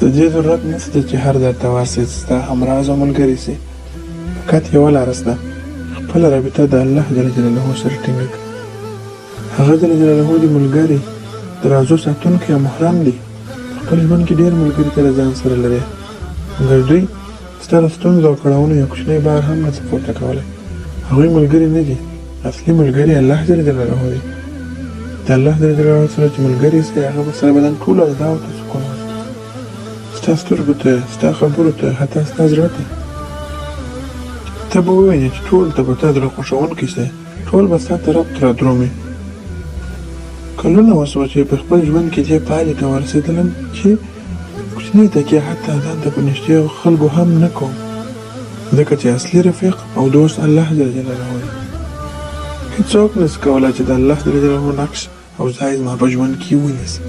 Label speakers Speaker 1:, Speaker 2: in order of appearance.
Speaker 1: د دې ضرورت نشته چې هر ځای ته واسې ستا همراز او ملګری سي. فقط یوه لاره شته، خپله رابطه د الله جل جلاله سره ټینګه کړه. هغه جل جلاله دې ملګری د رازو ساتونکی او محرم دی. خپل ژوند کې ډېر ملګري ته له ځان سره لري، مګر دوی ستا د ستونزو او کړاوونو یو کوچنی بار هم نه څه پورته کولی. هغوی ملګري نه دي، اصلي ملګري الله جل جلاله دی. د الله جل جلاله سره چې ملګری سي، هغه به سره بدن ټولو اجزاو ته سکون ورکوي، ستا سترګو ته، ستا خبرو ته، حتی ستا زړه ته. ته به ووینې چې ټول ته به تا زړه خوښوونکی سي، ټول به ستا طرف ته رادرومي. کلونه وسوه چې په خپل ژوند کې دې پایلې ته ورسېدلم چې کوچنۍ تکیه حتی ځان ته په نږدې خلکو هم نه کوم، ځکه چې اصلي رفیق او دوست الله جل جلاله دی. هېڅوک نشي کولی چې د الله جل جلاله نقش او ځای زما په ژوند کې ونیسي.